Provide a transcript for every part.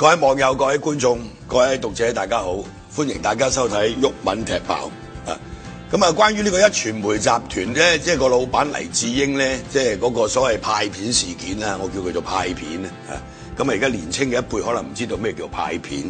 各位網友、各位觀眾、各位讀者，大家好，歡迎大家收睇毓民踢爆啊！咁啊，關於呢個壹傳媒集團咧，即係個老闆黎智英咧，即係嗰個所謂派片事件啊，我叫佢做派片啊。咁啊，而家年青嘅一輩可能唔知道咩叫派片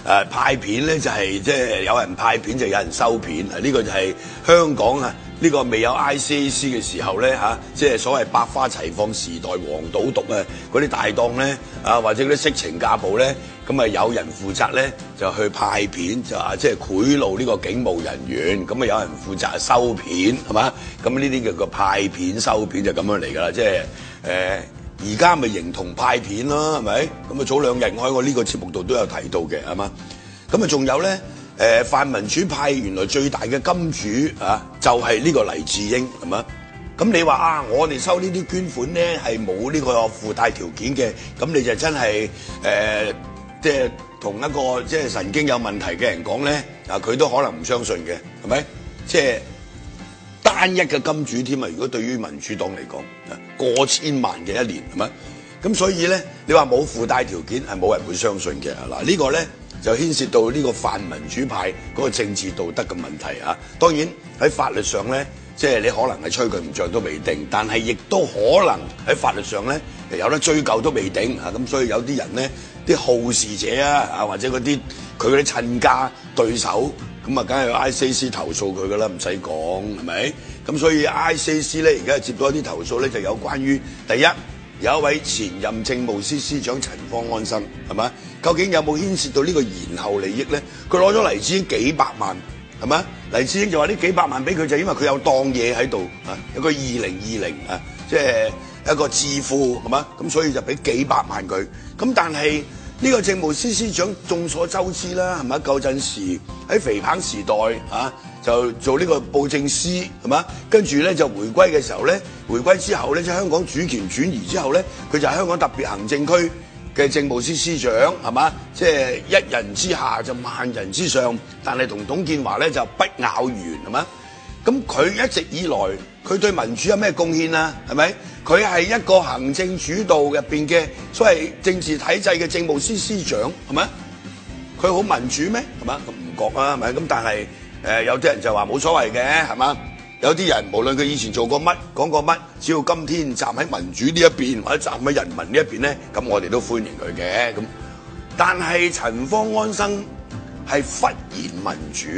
啊！派片咧就係即係有人派片就有人收片啊！呢個就係香港啊！呢個未有 ICAC 嘅時候咧即係所謂百花齊放時代黃賭毒啊嗰啲大檔咧或者嗰啲色情架步咧，咁啊有人負責咧就去派片，就即係賄賂呢個警務人員，咁啊有人負責收片係嘛？咁呢啲叫做派片收片就咁樣嚟㗎啦，即係而家咪形同派片咯，係咪？咁啊早兩日我喺我呢個節目度都有提到嘅，係嘛？咁啊仲有咧。泛民主派原來最大嘅金主就係呢個黎智英係嘛？咁你話我哋收呢啲捐款咧係冇呢個附帶條件嘅，咁你就真係即係同一個即係神經有問題嘅人講咧，佢都可能唔相信嘅，係咪？即係單一嘅金主添啊！如果對於民主黨嚟講，過千萬嘅一年係咪？咁所以咧，你話冇附帶條件係冇人會相信嘅。嗱呢個咧。就牽涉到呢個泛民主派嗰個政治道德嘅問題啊！當然喺法律上咧，即係你可能係吹佢唔脹都未定，但係亦都可能喺法律上咧有得追究都未定啊！咁所以有啲人咧，啲好事者或者嗰啲佢嗰啲親家對手，咁啊，梗係有 ICAC 投訴佢噶啦，唔使講係咪？咁所以 ICAC 咧而家接到一啲投訴咧，就有關於第一。有一位前任政務司司長陳方安生係咪？究竟有冇牽涉到呢個延後利益咧？佢攞咗黎智英幾百萬係咪？黎智英就話呢幾百萬俾佢就因為佢有當嘢喺度有個2020即係一個智庫係嘛？咁所以就俾幾百萬佢。咁但係呢個政務司司長眾所周知啦係咪？舊陣時喺肥彭時代就做呢個布政司係嘛？跟住咧就回歸嘅時候咧，回歸之後咧，即係香港主權轉移之後咧，佢就係香港特別行政區嘅政務司司長係嘛？即係一人之下就萬人之上，但係同董建華咧就不咬弦係嘛？咁佢一直以來佢對民主有咩貢獻啊？係咪？佢係一個行政主導入邊嘅所謂政治體制嘅政務司司長係咪？佢好民主咩？係嘛？咁唔覺啊係咪？咁但係。有啲人就話冇所謂嘅係嘛？有啲人無論佢以前做過乜講過乜，只要今天站喺民主呢一邊或者站喺人民呢一邊咧，咁我哋都歡迎佢嘅咁。但係陳方安生係忽然民主，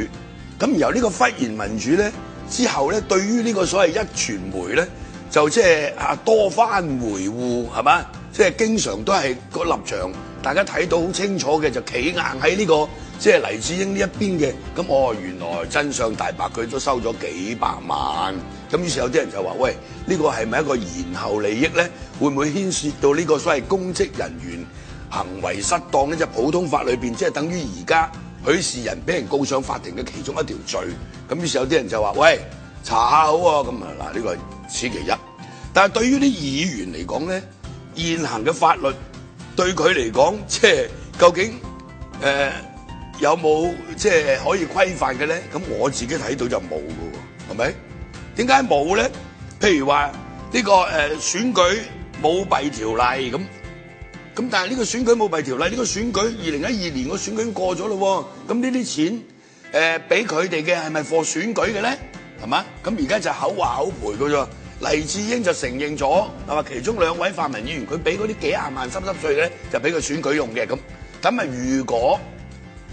咁由呢個忽然民主咧之後咧，對於呢個所謂壹傳媒咧，就即係多番回護係嘛？即係經常都係個立場，大家睇到好清楚嘅，就企硬喺呢個。即係黎智英呢一邊嘅，咁原來真相大白，佢都收咗幾百萬，咁於是有啲人就話：喂，呢個係咪一個延後利益咧？會唔會牽涉到呢個所謂公職人員行為失當呢？即係普通法裏邊，即係等於而家許仕仁俾人告上法庭嘅其中一條罪。咁於是有啲人就話：喂，查下好喎。咁嗱，呢個係此其一。但係對於啲議員嚟講咧，現行嘅法律對佢嚟講，即係究竟有冇即係可以規範嘅咧？咁我自己睇到就冇㗎喎，係咪？點解冇咧？譬如話呢個選舉舞弊條例咁，但係呢個選舉舞弊條例呢個選舉2012年個選舉已經過咗咯喎，咁呢啲錢俾佢哋嘅係咪貨選舉嘅咧？係嘛？咁而家就口話口賠㗎啫。黎智英就承認咗係嘛？其中2位泛民議員佢俾嗰啲幾廿萬濕碎嘅咧，就俾佢選舉用嘅咁。咁如果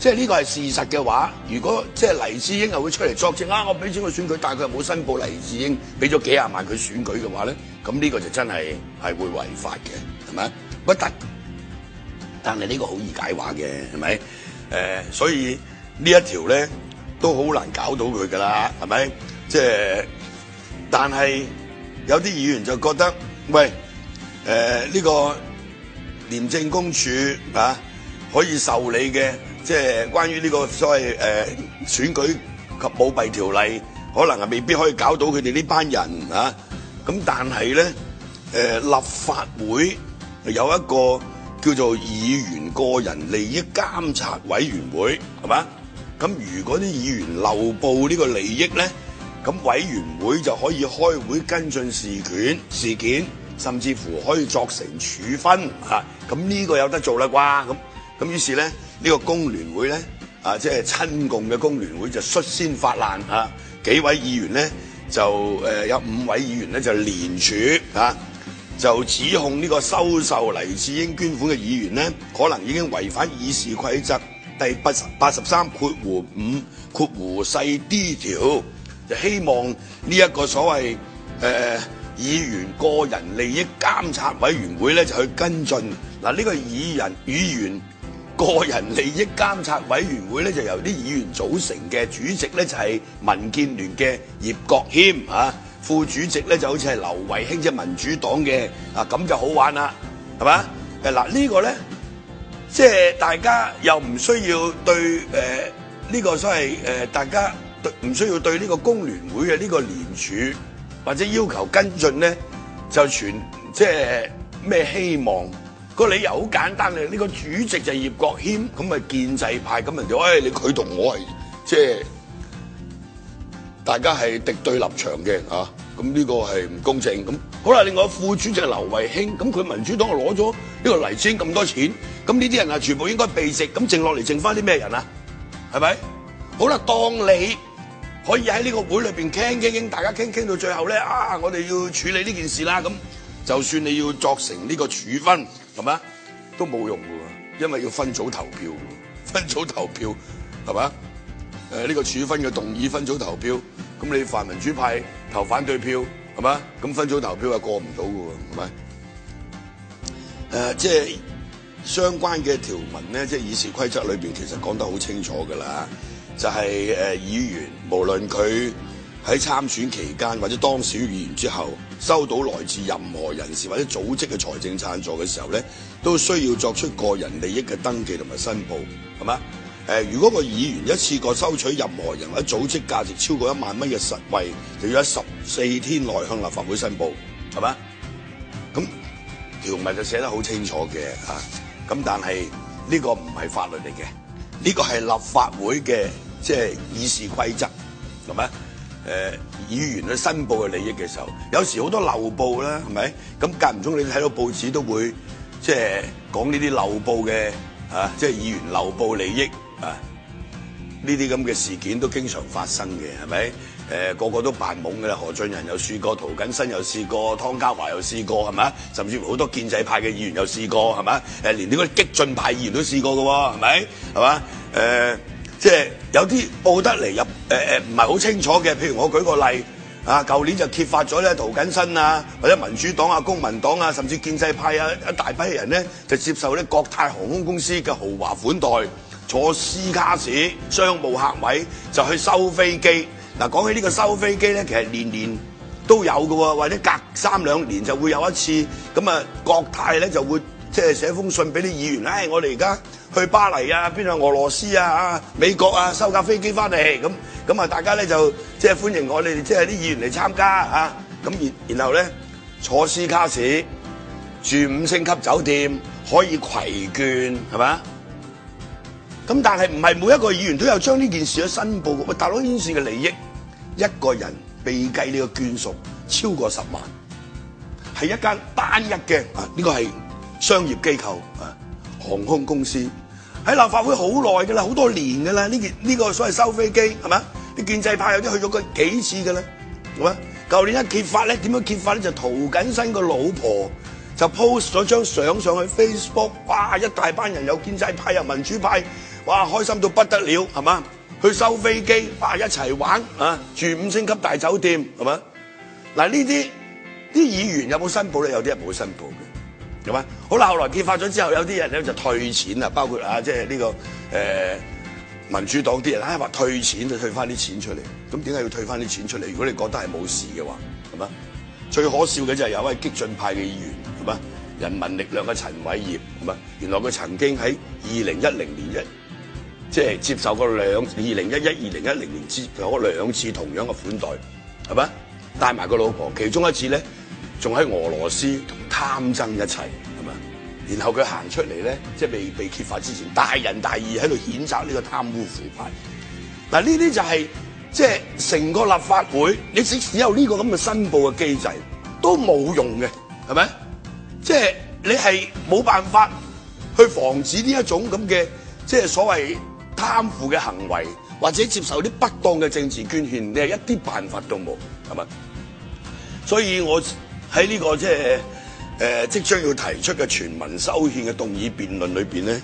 即係呢個係事實嘅話，如果即係黎智英又會出嚟作證我俾錢佢選舉，但係佢又冇申報黎智英俾咗幾廿萬佢選舉嘅話咧，咁呢個就真係會違法嘅，係咪？不得，但係呢個好易解話嘅，係咪？所以呢一條咧都好難搞到佢㗎啦，係咪？即係，但係有啲議員就覺得，喂，呢個廉政公署可以受理嘅。即係關於呢個所謂選舉及舞弊條例，可能係未必可以搞到佢哋呢班人咁但係咧立法會有一個叫做議員個人利益監察委員會，係嘛？咁如果啲議員漏報呢個利益咧，咁委員會就可以開會跟進事件，甚至乎可以作成處分咁呢個有得做啦啩咁。咁於是咧呢個工聯會咧即係親共嘅工聯會就率先發難幾位議員咧就有5位議員咧就聯署就指控呢個收受黎智英捐款嘅議員咧，可能已經違反議事規則第83.5D 條，就希望呢一個所謂議員個人利益監察委員會咧就去跟進。嗱，呢個議員個人利益監察委員會咧就由啲議員組成嘅，主席咧就係民建聯嘅葉國謙副主席咧就好似係劉慧卿，即係民主黨嘅咁就好玩啦，係嘛？嗱呢個咧，即係大家又唔需要對呢個所謂大家唔需要對呢個工聯會嘅呢個聯署或者要求跟進咧，就即係咩希望？個理由好簡單嘅，呢個主席就係葉國謙，咁咪建制派，咁人哋話佢同我係即係大家係敵對立場嘅咁呢個係唔公正。咁好啦，另外副主席係劉慧卿，咁佢民主黨攞咗呢個黎智英咁多錢，咁呢啲人全部應該避席，咁剩落嚟剩翻啲咩人啊？係咪？好啦，當你可以喺呢個會裏邊傾，大家傾到最後咧我哋要處理呢件事啦，咁就算你要作成呢個處分，係咪都冇用嘅，因為要分組投票，係嘛？呢個處分嘅動議分組投票，咁你泛民主派投反對票，係嘛？咁分組投票係過唔到嘅喎，係咪？即係相關嘅條文咧，即係議事規則裏邊其實講得好清楚㗎啦，就係議員無論佢喺參選期間或者當選議員之後，收到來自任何人士或者組織嘅財政贊助嘅時候咧，都需要作出個人利益嘅登記同埋申報，係嘛？如果個議員一次過收取任何人或者組織價值超過1萬蚊嘅實惠，就要喺14天內向立法會申報，係嘛？咁條文就寫得好清楚嘅咁但係呢個唔係法律嚟嘅，呢個係立法會嘅即係議事規則，係咪？議員去申報嘅利益嘅時候，有時好多漏報啦，係咪？咁間唔中你睇到報紙都會即係講呢啲漏報嘅即係議員漏報利益呢啲咁嘅事件都經常發生嘅，係咪？個個都扮懵嘅啦，何俊仁又試過，涂謹申又試過，湯家驊又試過，係咪？甚至乎好多建制派嘅議員又試過，係咪？連呢個激進派議員都試過嘅喎，係咪？係嘛？即係有啲報得嚟唔係好清楚嘅，譬如我舉個例舊年就揭發咗咧涂謹申或者民主黨公民黨甚至建制派一大批人咧就接受咧國泰航空公司嘅豪華款待，坐私家士商務客位就去收飛機。嗱，講起呢個收飛機咧，其實年年都有嘅喎，或者隔3、2年就會有一次。咁國泰咧就會即係寫封信俾啲議員，我哋而家去巴黎邊度俄羅斯美國收架飛機翻嚟，咁大家咧就即係歡迎我哋即係啲議員嚟參加咁然後咧坐私家士住5星級酒店，可以攜券，係咪？咁但係唔係每一個議員都有將呢件事去申報嘅。喂，大佬，呢件事嘅利益，一個人被計呢個捐數超過10萬，係一間單一嘅呢個係商業機構航空公司喺立法會好耐㗎啦，好多年㗎啦。呢個所謂收飛機係咪？啲建制派有啲去咗幾次㗎啦，係咪？舊年一揭發咧，點樣揭發咧？就涂謹申個老婆就 post 咗張相上去 Facebook， 哇！一大班人有建制派又民主派，哇！開心到不得了，係嘛？去收飛機，哇！一齊玩住5星級大酒店，係嘛？嗱，呢啲議員有冇申報咧？有啲人冇申報嘅。係嘛？好啦，後來揭發咗之後，有啲人咧就退錢啦，包括即係呢個民主黨啲人話退錢就退翻啲錢出嚟。咁點解要退翻啲錢出嚟？如果你覺得係冇事嘅話，係嘛？最可笑嘅就係有位激進派嘅議員，係嘛？人民力量嘅陳偉業，係嘛？原來佢曾經喺2010年即係接受過2011、2010年接受過2次同樣嘅款待，係嘛？帶埋個老婆，其中一次咧仲喺俄羅斯同貪曾一齊，係嘛？然後佢行出嚟咧，即係未被揭發之前，大仁大義喺度譴責呢個貪污腐敗。嗱，呢啲就係即係成個立法會，你即使有呢個咁嘅申報嘅機制，都冇用嘅，係咪？即係你係冇辦法去防止呢一種咁嘅即係所謂貪腐嘅行為，或者接受啲不當嘅政治捐獻，你係一啲辦法都冇，係咪？所以我喺呢個即將要提出嘅全民修憲嘅動議辯論裏邊咧，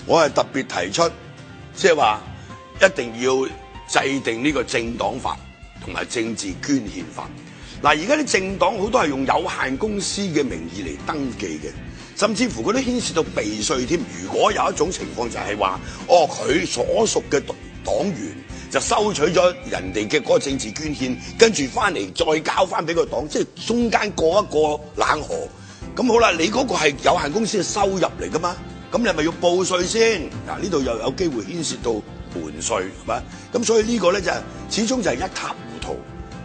我係特別提出，即係話一定要制定呢個政黨法同埋政治捐獻法。嗱，而家啲政黨好多係用有限公司嘅名義嚟登記嘅，甚至乎佢都牽涉到避稅添。如果有一種情況就係話，佢所屬嘅黨員就收取咗人哋嘅嗰個政治捐獻，跟住翻嚟再交翻俾個黨，即係中間過一個冷河。咁好啦，你嗰個係有限公司嘅收入嚟噶嘛？咁你係咪要報稅先？嗱，呢度又有機會牽涉到瞞稅，係咪？咁所以呢個咧就係始終就係一塌糊塗。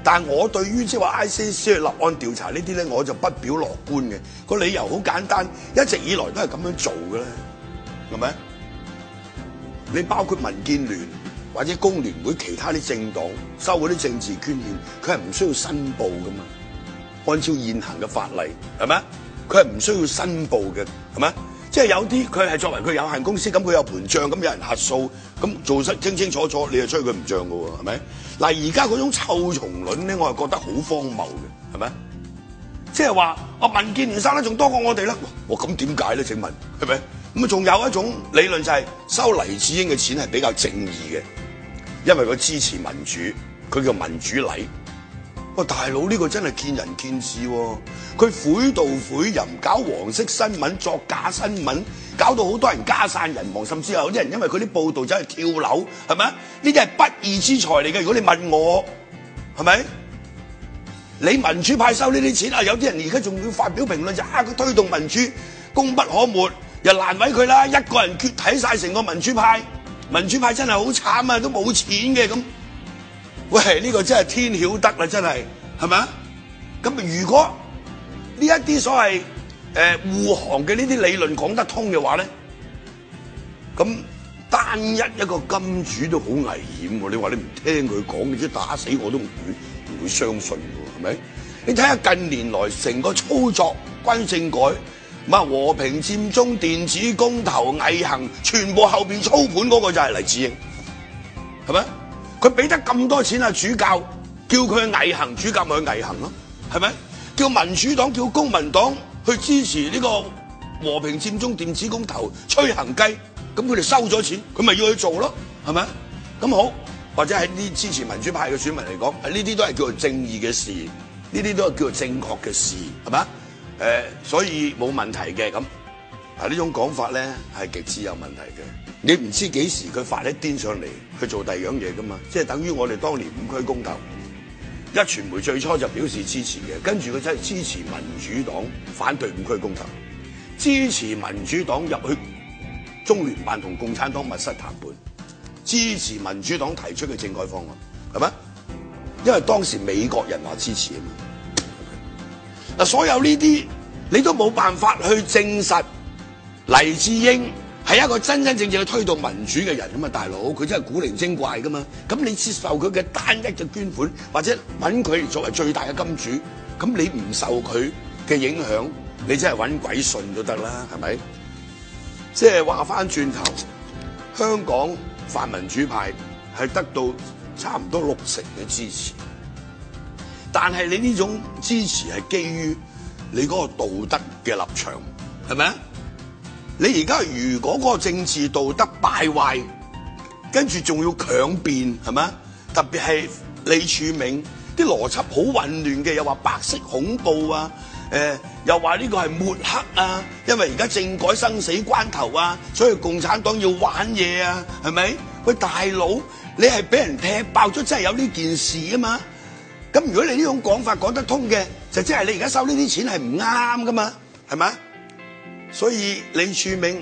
但係我對於即係話 ICAC 去立案調查呢啲咧，我就不表樂觀嘅。個理由好簡單，一直以來都係咁樣做嘅咧，係咪？你包括民建聯或者工聯會其他啲政黨收嗰啲政治捐獻，佢係唔需要申報噶嘛？按照現行嘅法例，係咪？佢係唔需要申報嘅，係咪？即係有啲佢係作為佢有限公司，咁佢有盤帳，咁有人核數，咁做得清清楚楚，你就吹佢唔漲嘅喎，係咪？嗱，而家嗰種臭蟲論咧，我係覺得好荒謬嘅，係咪？即係話民建聯收得仲多過我哋啦，咁點解咧？請問係咪？咁仲有一種理論就係收黎智英嘅錢係比較正義嘅，因為佢支持民主，佢叫民主禮。大佬呢個真係見仁見智喎，佢賄賂賄淫，搞黃色新聞，作假新聞，搞到好多人家散人亡，甚至有啲人因為佢啲報導走去跳樓，係咪？呢啲係不義之財嚟嘅。如果你問我，係咪？你民主派收呢啲錢啊？有啲人而家仲要發表評論就佢推動民主功不可沒，又難為佢啦，一個人決睇晒成個民主派，民主派真係好慘啊，都冇錢嘅咁。喂，呢個真係天曉得啦，真係，係咪啊？咁如果呢一啲所謂護航嘅呢啲理論講得通嘅話咧，咁單一個金主都好危險喎。你話你唔聽佢講，你即打死我都唔會相信喎，係咪？你睇下近年來成個操作關於政改，和平佔中、電子公投、毅行，全部後邊操盤嗰個就係黎智英，係咪？佢俾得咁多錢主教，叫佢去毅行，主教咪去毅行咯，係咪？叫民主黨、叫公民黨去支持呢個和平佔中、電子公投、吹行雞，咁佢哋收咗錢，佢咪要去做咯，係咪？咁好，或者喺啲支持民主派嘅選民嚟講，呢啲都係叫做正義嘅事，呢啲都係叫做正確嘅事，係咪？所以冇問題嘅咁。呢種講法咧係極之有問題嘅。你唔知幾時佢發一癲上嚟去做第二樣嘢噶嘛？即係等於我哋當年5區公投，壹傳媒最初就表示支持嘅，跟住佢真係支持民主黨反對5區公投，支持民主黨入去中聯辦同共產黨密室談判，支持民主黨提出嘅政改方案，係咪？因為當時美國人話支持啊嘛。嗱，所有呢啲你都冇辦法去證實黎智英係一個真真正正去推動民主嘅人啊嘛，大佬，佢真係古靈精怪噶嘛。咁你接受佢嘅單一嘅捐款，或者揾佢作為最大嘅金主，咁你唔受佢嘅影響，你真係揾鬼信都得啦，係咪？即係話翻轉頭，香港泛民主派係得到差唔多60%嘅支持，但係你呢種支持係基於你嗰個道德嘅立場，係咪啊？你而家如果嗰個政治道德敗壞，跟住仲要強辯，係咪？特別係李柱銘啲邏輯好混亂嘅，又話白色恐怖啊，又話呢個係抹黑啊，因為而家政改生死關頭啊，所以共產黨要玩嘢啊，係咪？喂，大佬，你係俾人踢爆咗，真係有呢件事啊嘛？咁如果你呢種講法講得通嘅，就即係你而家收呢啲錢係唔啱噶嘛，係咪？所以李柱銘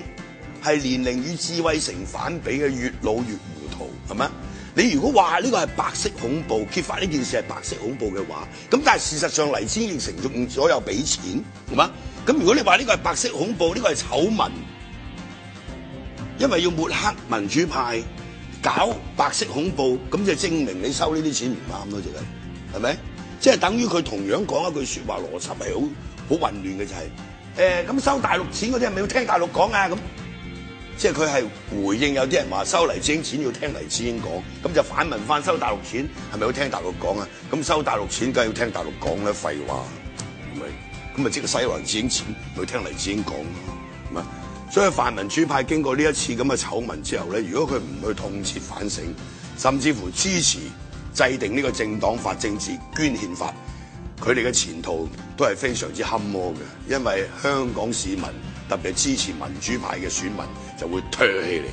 係年齡與智慧成反比嘅，越老越糊塗，係咪？你如果話呢個係白色恐怖，揭發呢件事係白色恐怖嘅話，咁但係事實上黎智英承認咗有俾錢，係嘛？咁如果你話呢個係白色恐怖，呢個係醜聞，因為要抹黑民主派，搞白色恐怖，咁就證明你收呢啲錢唔啱咯，係咪？即係等於佢同樣講一句説話，邏輯係好混亂嘅，就係咁收大陸錢嗰啲係咪要聽大陸講啊？咁即係佢係回應有啲人話收黎智英錢要聽黎智英講，咁就反問翻收大陸錢係咪要聽大陸講啊？咁收大陸錢梗係要聽大陸講咧，廢話係咪？咁咪即係使黎智英錢咪要聽黎智英講咯，係咪？所以泛民主派經過呢一次咁嘅醜聞之後咧，如果佢唔去痛徹反省，甚至乎支持制定呢個政黨法、政治捐獻法，佢哋嘅前途都係非常之坎坷嘅，因為香港市民特別係支持民主派嘅選民就會唾棄你。